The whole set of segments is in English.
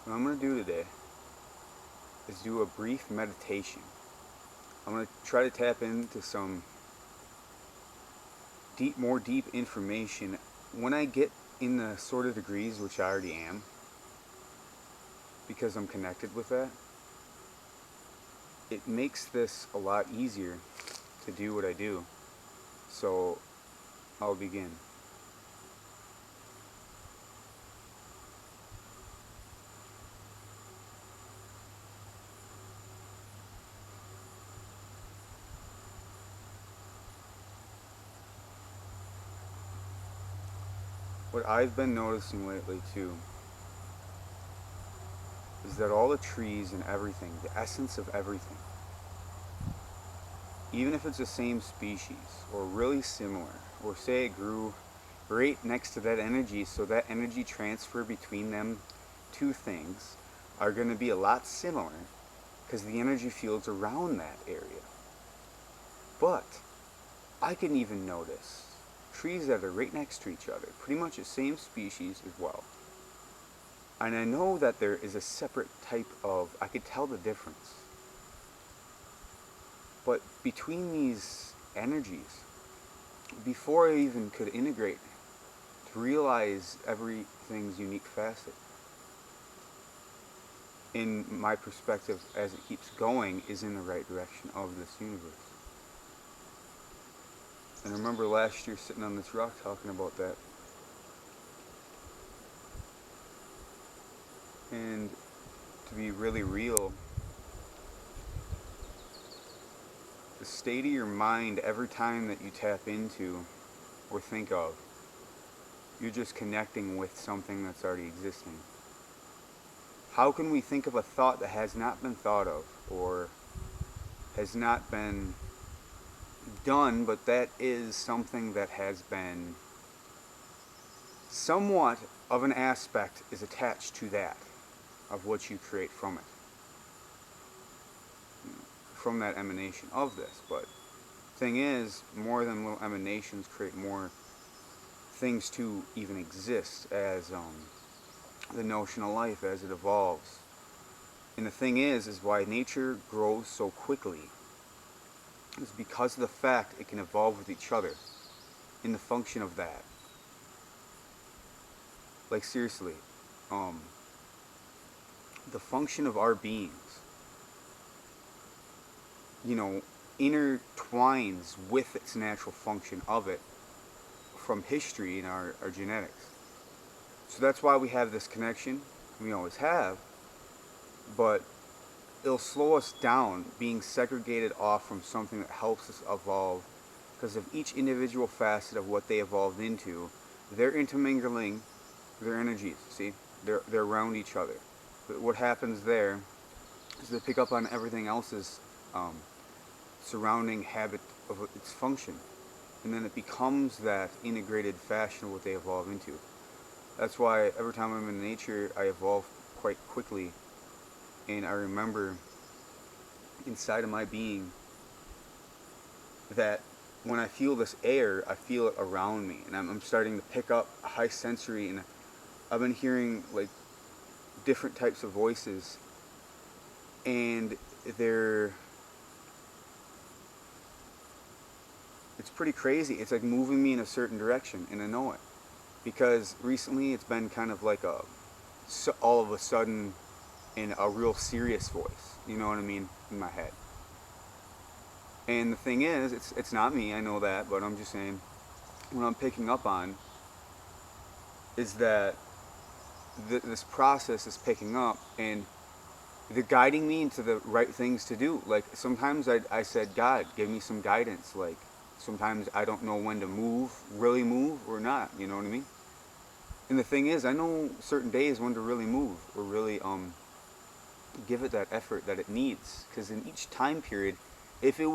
What I'm going to do today is do a brief meditation. I'm going to try to tap into some more deep information. When I get in the sort of degrees, which I already am, because I'm connected with that, it makes this a lot easier to do what I do. So I'll begin. What I've been noticing lately too is that all the trees and everything, the essence of everything, even if it's the same species or really similar, or say it grew right next to that energy, so that energy transfer between them two things are going to be a lot similar because the energy fields around that area. But I can even notice trees that are right next to each other, pretty much the same species as well. And I know that there is a separate type of, I could tell the difference. But between these energies, before I even could integrate to realize everything's unique facet, in my perspective, as it keeps going, is in the right direction of this universe. And I remember last year sitting on this rock talking about that. And to be really real, the state of your mind every time that you tap into or think of, you're just connecting with something that's already existing. How can we think of a thought that has not been thought of or has not been done, but that is something that has been somewhat of an aspect is attached to that of what you create from it, from that emanation of this. But thing is, more than little emanations create more things to even exist as the notion of life as it evolves. And the thing is why nature grows so quickly is because of the fact it can evolve with each other in the function of that. Like seriously, the function of our beings, you know, intertwines with its natural function of it from history and our genetics. So that's why we have this connection, we always have, but it'll slow us down being segregated off from something that helps us evolve because of each individual facet of what they evolved into. They're intermingling their energies, see? They're around each other. But what happens there is they pick up on everything else's surrounding habit of its function. And then it becomes that integrated fashion of what they evolve into. That's why every time I'm in nature, I evolve quite quickly. And I remember inside of my being that when I feel this air, I feel it around me. And I'm starting to pick up a high sensory. And I've been hearing like different types of voices. And it's pretty crazy. It's like moving me in a certain direction. And I know it. Because recently it's been kind of like all of a sudden in a real serious voice, you know what I mean, in my head. And the thing is, it's not me, I know that, but I'm just saying, what I'm picking up on is that this process is picking up and they're guiding me into the right things to do. Like sometimes I said, God, give me some guidance. Like sometimes I don't know when to really move or not, you know what I mean? And the thing is, I know certain days when to really move or really give it that effort that it needs. Because in each time period, if it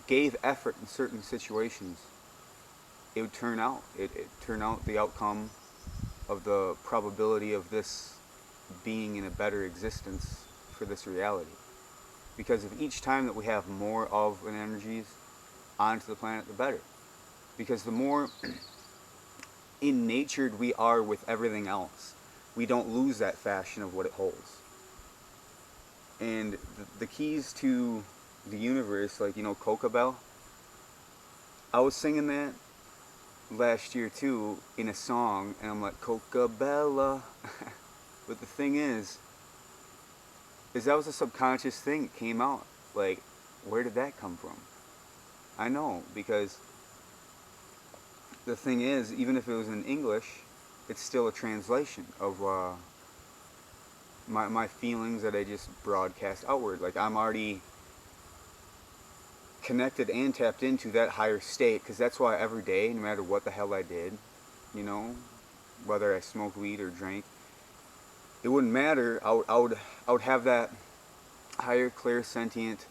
gave effort in certain situations, it would turn out. It turn out the outcome of the probability of this being in a better existence for this reality. Because of each time that we have more of an energies onto the planet, the better. Because the more in natured we are with everything else, we don't lose that fashion of what it holds. And the keys to the universe, like, Coca Bell, I was singing that last year too in a song, and I'm like, Coca Bella. But the thing is that was a subconscious thing that came out. Like, where did that come from? I know, because the thing is, even if it was in English, it's still a translation of my feelings that I just broadcast outward. Like, I'm already connected and tapped into that higher state, because that's why every day, no matter what the hell I did, whether I smoked weed or drank, it wouldn't matter. I would have that higher, clear, sentient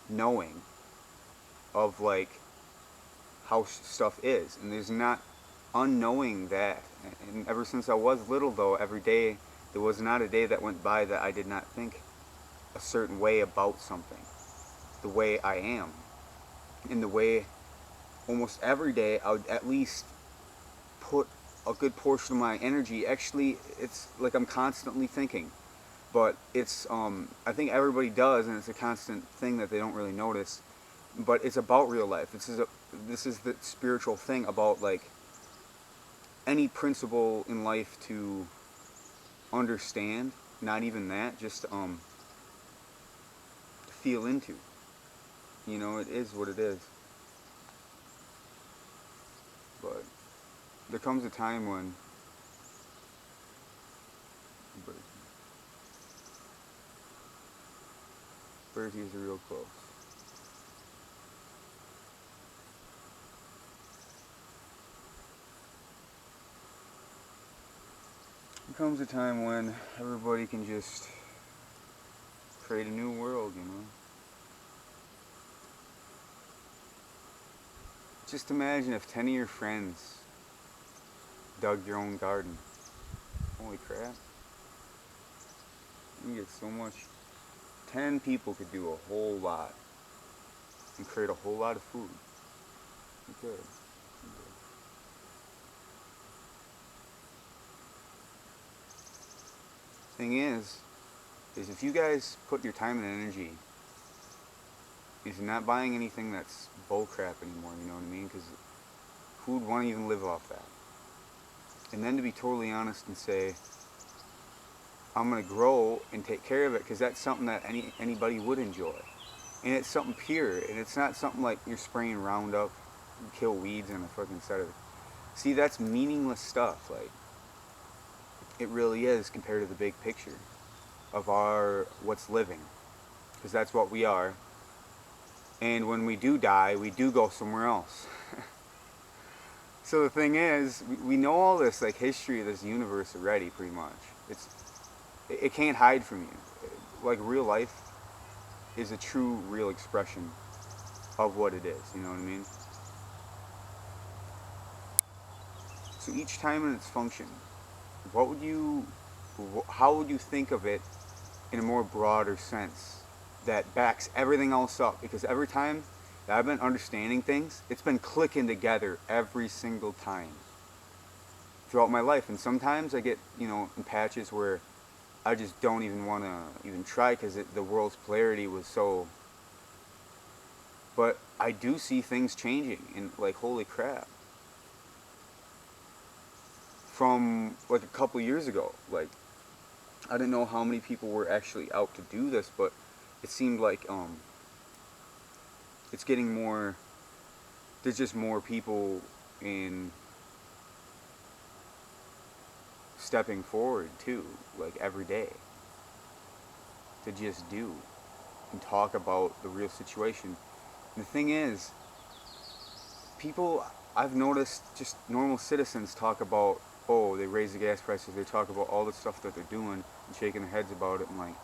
knowing of, like, how stuff is. And there's not unknowing that. And ever since I was little, though, every day, there was not a day that went by that I did not think a certain way about something. The way I am. In the way, almost every day, I would at least put a good portion of my energy. Actually, it's like I'm constantly thinking. But it's, I think everybody does, and it's a constant thing that they don't really notice. But it's about real life. This is the spiritual thing about, like, any principle in life to understand. Not even that, just feel into. It is what it is. But there comes a time when Bertie's are real close. There comes a time when everybody can just create a new world, Just imagine if 10 of your friends dug your own garden. Holy crap. You get so much. 10 people could do a whole lot and create a whole lot of food. You could. Thing is if you guys put your time and energy into not buying anything that's bullcrap anymore, you know what I mean? Because who would want to even live off that? And then to be totally honest and say, I'm going to grow and take care of it, because that's something that anybody would enjoy. And it's something pure, and it's not something like you're spraying Roundup and kill weeds in a fucking set of... See, that's meaningless stuff. Like, it really is compared to the big picture of what's living, because that's what we are. And when we do die, we do go somewhere else. So the thing is, we know all this, like, history of this universe already, pretty much. It can't hide from you. Like, real life is a true, real expression of what it is, you know what I mean? So each time in its function, how would you think of it in a more broader sense that backs everything else up? Because every time that I've been understanding things, it's been clicking together every single time throughout my life. And sometimes I get, in patches where I just don't even want to even try, because the world's polarity was so... But I do see things changing, and, like, holy crap. From, like, a couple years ago, like, I didn't know how many people were actually out to do this, but it seemed like it's getting more... There's just more people in stepping forward too, like, every day, to just do and talk about the real situation. And the thing is, people, I've noticed, just normal citizens talk about, oh, they raise the gas prices, they talk about all the stuff that they're doing and shaking their heads about it, and, like,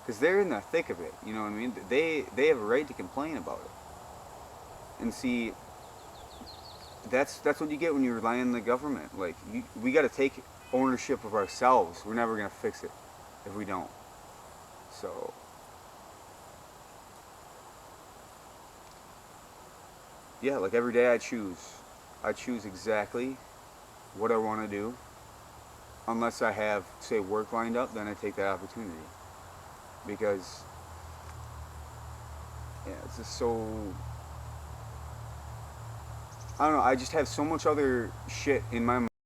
because they're in the thick of it, you know what I mean? They have a right to complain about it. And see, that's what you get when you rely on the government. Like, we got to take ownership of ourselves. We're never going to fix it if we don't. So, yeah, like, every day I choose exactly what I want to do. unless I have, say, work lined up, then I take that opportunity. Because, yeah, it's just so. I don't know. I just have so much other shit in my